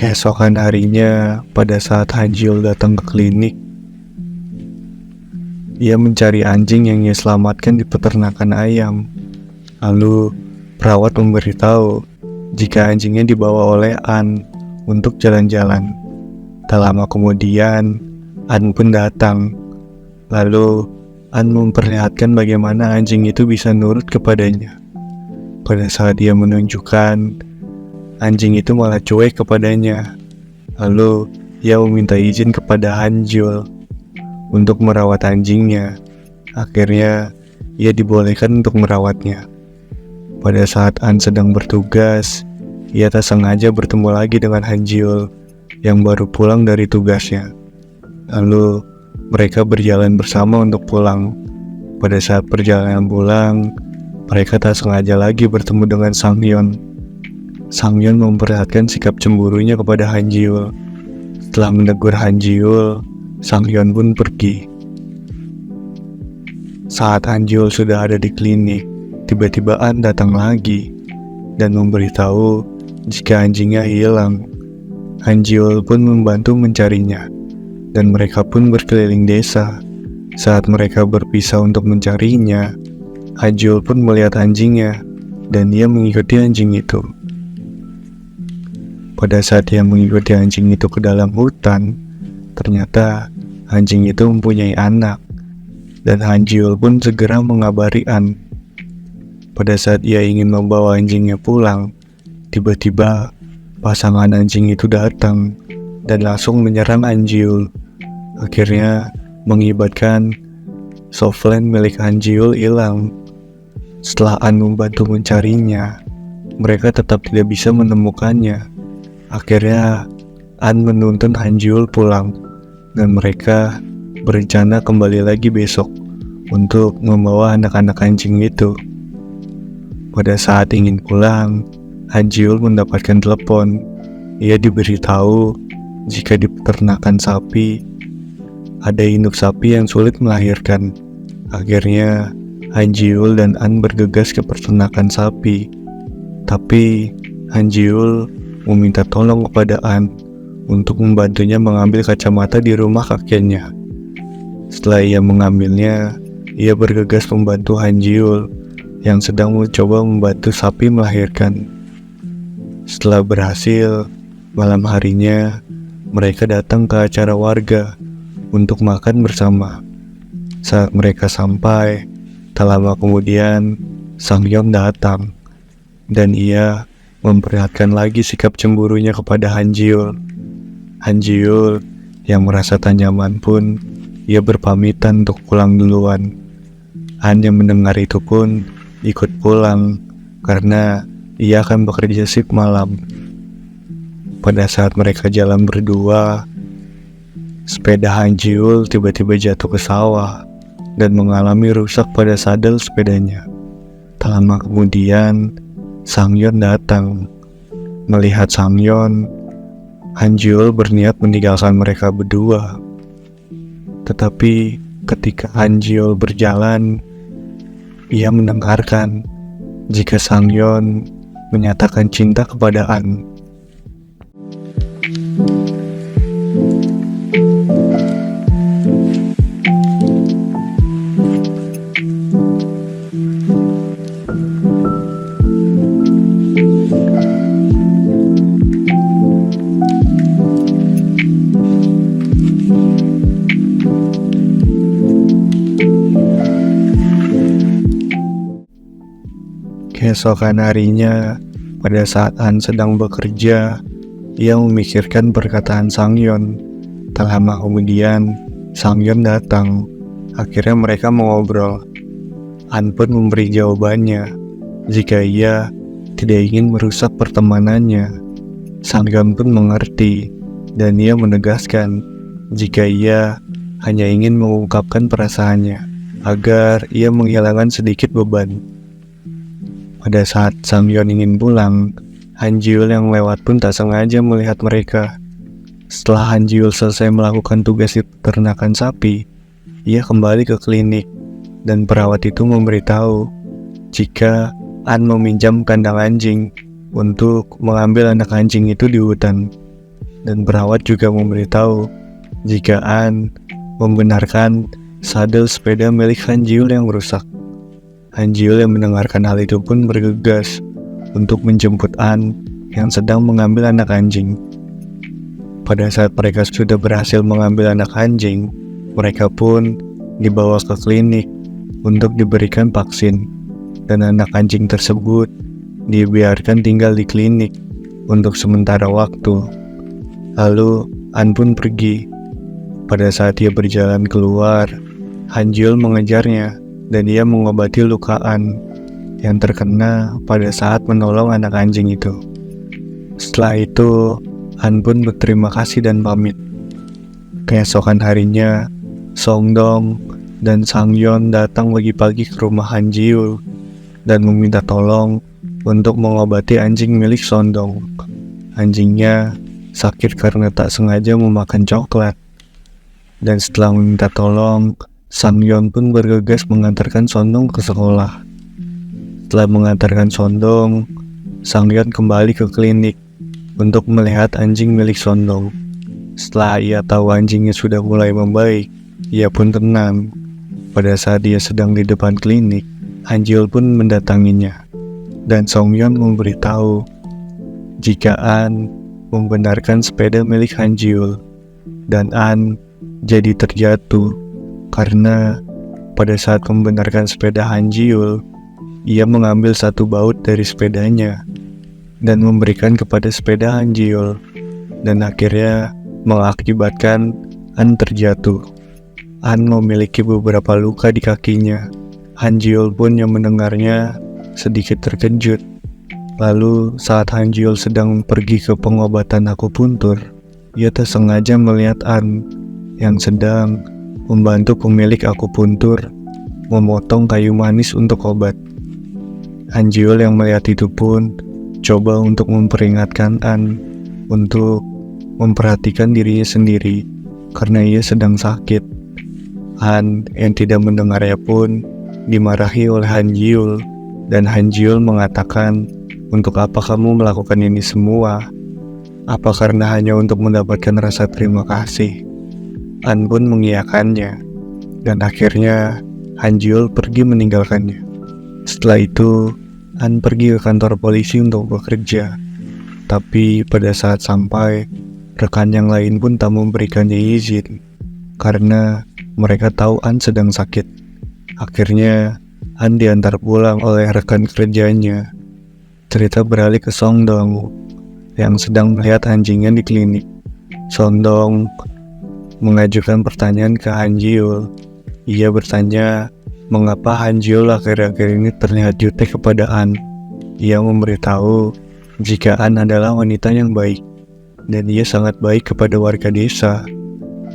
Keesokan harinya, pada saat Hanjil datang ke klinik, ia mencari anjing yang ia selamatkan di peternakan ayam. Lalu, perawat memberitahu jika anjingnya dibawa oleh An untuk jalan-jalan. Tak lama kemudian, An pun datang. Lalu, An memperlihatkan bagaimana anjing itu bisa nurut kepadanya. Pada saat ia menunjukkan, anjing itu malah cuek kepadanya. Lalu, ia meminta izin kepada Hanjul untuk merawat anjingnya. Akhirnya, ia dibolehkan untuk merawatnya. Pada saat An sedang bertugas, ia tak sengaja bertemu lagi dengan Hanjul yang baru pulang dari tugasnya. Lalu, mereka berjalan bersama untuk pulang. Pada saat perjalanan pulang, mereka tak sengaja lagi bertemu dengan Sangyeon. Sangyeon memperlihatkan sikap cemburunya kepada Hanjul. Setelah menegur Hanjul, Sangyeon pun pergi. Saat Hanjul sudah ada di klinik, tiba-tiba An datang lagi dan memberitahu jika anjingnya hilang. Hanjul pun membantu mencarinya, dan mereka pun berkeliling desa. Saat mereka berpisah untuk mencarinya, Hanjul pun melihat anjingnya, dan ia mengikuti anjing itu. Pada saat ia mengikuti anjing itu ke dalam hutan, ternyata anjing itu mempunyai anak, dan Hanjul pun segera mengabari An. Pada saat ia ingin membawa anjingnya pulang, tiba-tiba pasangan anjing itu datang dan langsung menyerang Hanjul. Akhirnya mengakibatkan softland milik Hanjul hilang. Setelah An membantu mencarinya, mereka tetap tidak bisa menemukannya. Akhirnya An menuntun Hanjul pulang, dan mereka berencana kembali lagi besok untuk membawa anak-anak anjing itu. Pada saat ingin pulang, Hanjul mendapatkan telepon. Ia diberitahu jika di peternakan sapi ada induk sapi yang sulit melahirkan. Akhirnya Hanjul dan An bergegas ke peternakan sapi. Tapi Hanjul meminta tolong kepada An untuk membantunya mengambil kacamata di rumah kakeknya. Setelah ia mengambilnya, ia bergegas membantu Hanjul yang sedang mencoba membantu sapi melahirkan. Setelah berhasil, malam harinya mereka datang ke acara warga untuk makan bersama. Saat mereka sampai, tak lama kemudian Sangyeon datang, dan ia memperlihatkan lagi sikap cemburunya kepada Hanjul. Hanjul yang merasa tak nyaman pun, ia berpamitan untuk pulang duluan. Han yang mendengar itu pun ikut pulang karena ia akan bekerja shift malam. Pada saat mereka jalan berdua, sepeda Hanjul tiba-tiba jatuh ke sawah dan mengalami rusak pada sadel sepedanya. Tak lama kemudian, Sangyeon datang. Melihat Sangyeon, Hanjul berniat meninggalkan mereka berdua. Tetapi ketika Hanjul berjalan, ia mendengarkan jika Sangyeon menyatakan cinta kepada An. Keesokan harinya, pada saat An sedang bekerja, ia memikirkan perkataan Sangyeon. Tak lama kemudian, Sangyeon datang. Akhirnya mereka mengobrol. An pun memberi jawabannya jika ia tidak ingin merusak pertemanannya. Sangyeon pun mengerti, dan ia menegaskan jika ia hanya ingin mengungkapkan perasaannya agar ia menghilangkan sedikit beban. Pada saat Sangyeon ingin pulang, Hanjul yang lewat pun tak sengaja melihat mereka. Setelah Hanjul selesai melakukan tugas di peternakan sapi, ia kembali ke klinik, dan perawat itu memberitahu jika An meminjam kandang anjing untuk mengambil anak anjing itu di hutan. dan perawat juga memberitahu jika An membenarkan sadel sepeda milik Han Jiul yang rusak. Han Jiul yang mendengarkan hal itu pun bergegas untuk menjemput An yang sedang mengambil anak anjing. Pada saat mereka sudah berhasil mengambil anak anjing, mereka pun dibawa ke klinik untuk diberikan vaksin, dan anak anjing tersebut dibiarkan tinggal di klinik untuk sementara waktu. Lalu An pun pergi. Pada saat dia berjalan keluar, Han Jiul mengejarnya dan ia mengobati luka An yang terkena pada saat menolong anak anjing itu. Setelah itu, An pun berterima kasih dan pamit. Keesokan harinya, Song Dong dan Sang Yeon datang pagi-pagi ke rumah Han Jiul dan meminta tolong untuk mengobati anjing milik Song Dong. Anjingnya sakit karena tak sengaja memakan coklat. Dan setelah meminta tolong, Sang Yeon pun bergegas mengantarkan Song Dong ke sekolah. Setelah mengantarkan Song Dong, Sang Yeon kembali ke klinik untuk melihat anjing milik Song Dong. Setelah ia tahu anjingnya sudah mulai membaik, ia pun tenang. Pada saat dia sedang di depan klinik, Han Jiul pun mendatanginya, dan Song Yeon memberitahu jika An membenarkan sepeda milik Han Jiul, dan An jadi terjatuh karena pada saat membenarkan sepeda Han Jiul, ia mengambil satu baut dari sepedanya dan memberikan kepada sepeda Han Jiul, dan akhirnya mengakibatkan An terjatuh. An memiliki beberapa luka di kakinya. Han Jiul pun yang mendengarnya sedikit terkejut. Lalu saat Han Jiul sedang pergi ke pengobatan akupuntur, ia tersengaja melihat An yang sedang membantu pemilik akupuntur memotong kayu manis untuk obat. Han Jiul yang melihat itu pun coba untuk memperingatkan An untuk memperhatikan dirinya sendiri karena ia sedang sakit. Han yang tidak mendengarnya pun dimarahi oleh Han Jiul, dan Han Jiul mengatakan, "Untuk apa kamu melakukan ini semua? Apa karena hanya untuk mendapatkan rasa terima kasih?" An pun mengiyakannya, dan akhirnya Han Jiul pergi meninggalkannya. Setelah itu, An pergi ke kantor polisi untuk bekerja. Tapi pada saat sampai, rekan yang lain pun tak memberikannya izin karena mereka tahu An sedang sakit. Akhirnya, An diantar pulang oleh rekan kerjanya. Cerita beralih ke Song Dong yang sedang melihat anjingnya di klinik. Song Dong mengajukan pertanyaan ke Han Jiul. Ia bertanya mengapa Han Jiul akhir-akhir ini terlihat jutek kepada An. Ia memberitahu jika An adalah wanita yang baik dan ia sangat baik kepada warga desa.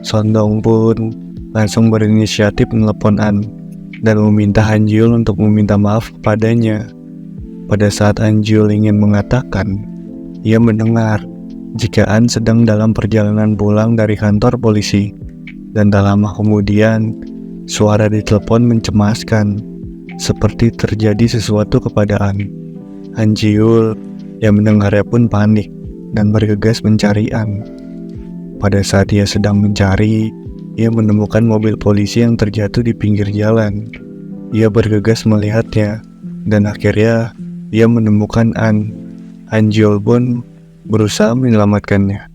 Song Dong pun langsung berinisiatif menelepon An dan meminta Han Jiul untuk meminta maaf kepadanya. Pada saat Han Jiul ingin mengatakan, ia mendengar jika An sedang dalam perjalanan pulang dari kantor polisi, dan tak lama kemudian suara di telepon mencemaskan, seperti terjadi sesuatu kepada An. Han Jiul yang mendengarnya pun panik dan bergegas mencari An. Pada saat ia sedang mencari, ia menemukan mobil polisi yang terjatuh di pinggir jalan. Ia bergegas melihatnya, dan akhirnya ia menemukan An. Han Jiul pun berusaha menyelamatkannya.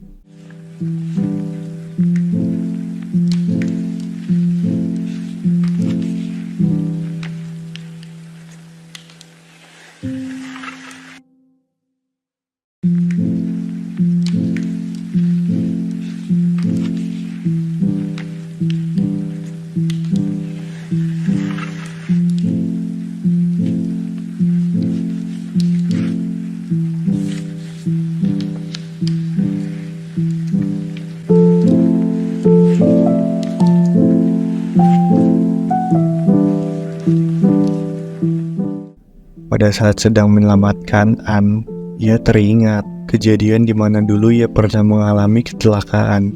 Pada saat sedang menyelamatkan An, ia teringat kejadian di mana dulu ia pernah mengalami kecelakaan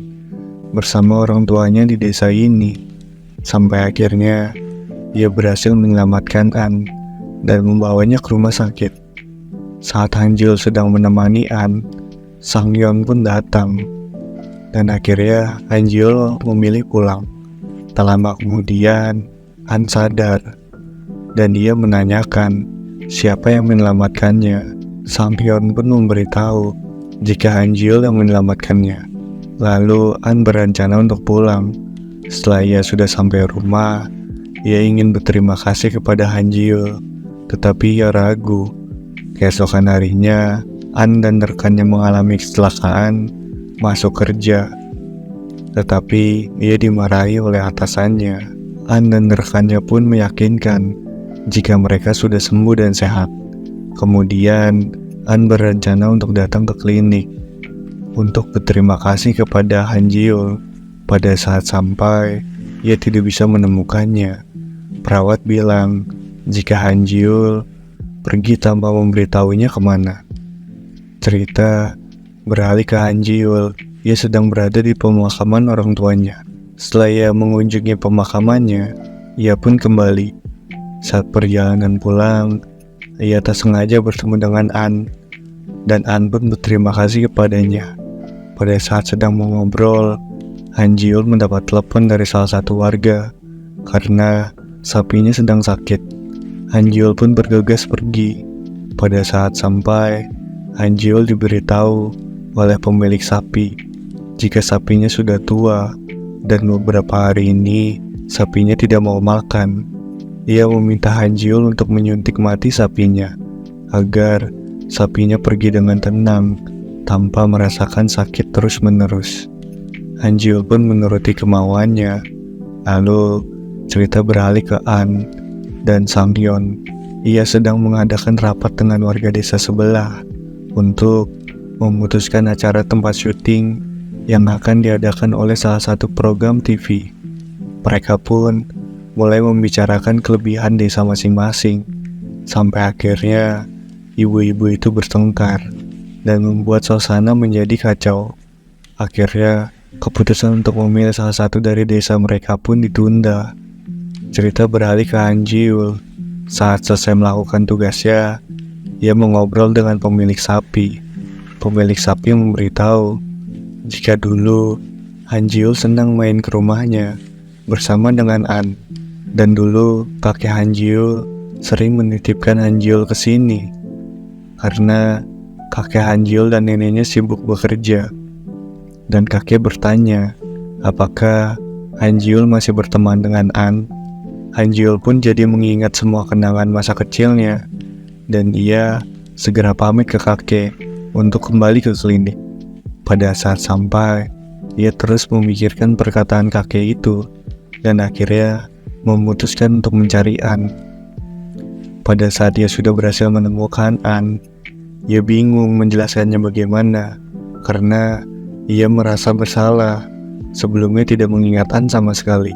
bersama orang tuanya di desa ini. Sampai akhirnya ia berhasil menyelamatkan An dan membawanya ke rumah sakit. Saat Han Jiul sedang menemani An, Sang Yeon pun datang Dan akhirnya Hanjiul memilih pulang. Tak lama kemudian, An sadar dan dia menanyakan siapa yang menyelamatkannya. Sang-hyun pun memberitahu jika Hanjiul yang menyelamatkannya. Lalu An berencana untuk pulang. Setelah ia sudah sampai rumah, ia ingin berterima kasih kepada Hanjiul, tetapi ia ragu. Keesokan harinya, An dan rekannya mengalami kecelakaan masuk kerja. Tetapi ia dimarahi oleh atasannya. An dan rekannya pun meyakinkan jika mereka sudah sembuh dan sehat. Kemudian, An berencana untuk datang ke klinik untuk berterima kasih kepada Hanjiul. Pada saat sampai, ia tidak bisa menemukannya. Perawat bilang jika Hanjiul pergi tanpa memberitahunya kemana. Cerita beralih ke Hanjiul. Ia sedang berada di pemakaman orang tuanya. Setelah ia mengunjungi pemakamannya, ia pun kembali. Saat perjalanan pulang, ia tak sengaja bertemu dengan An, dan An pun berterima kasih kepadanya. Pada saat sedang mengobrol, Hanjiul mendapat telepon dari salah satu warga karena sapinya sedang sakit. Hanjiul pun bergegas pergi. Pada saat sampai, Hanjiul diberitahu oleh pemilik sapi jika sapinya sudah tua dan beberapa hari ini sapinya tidak mau makan. Ia meminta Hanjiul untuk menyuntik mati sapinya agar sapinya pergi dengan tenang tanpa merasakan sakit terus-menerus. Hanjiul pun menuruti kemauannya. Lalu cerita beralih ke An dan Sang-hyun. Ia sedang mengadakan rapat dengan warga desa sebelah untuk memutuskan acara tempat syuting yang akan diadakan oleh salah satu program TV. Mereka pun mulai membicarakan kelebihan desa masing-masing, sampai akhirnya ibu-ibu itu bertengkar dan membuat suasana menjadi kacau. Akhirnya keputusan untuk memilih salah satu dari desa mereka pun ditunda. Cerita beralih ke Hanjiul. Saat selesai melakukan tugasnya, ia mengobrol dengan pemilik sapi. Pemilik sapi memberitahu jika dulu Hanjiul senang main ke rumahnya bersama dengan An, dan dulu kakek Hanjiul sering menitipkan Hanjiul ke sini karena kakek Hanjiul dan neneknya sibuk bekerja. Dan kakek bertanya apakah Hanjiul masih berteman dengan An. Hanjiul pun jadi mengingat semua kenangan masa kecilnya, dan ia segera pamit ke kakek untuk kembali ke klinik. Pada saat sampai, ia terus memikirkan perkataan kakek itu dan akhirnya memutuskan untuk mencari An. Pada saat ia sudah berhasil menemukan An, ia bingung menjelaskannya bagaimana karena ia merasa bersalah. Sebelumnya tidak mengingat An sama sekali.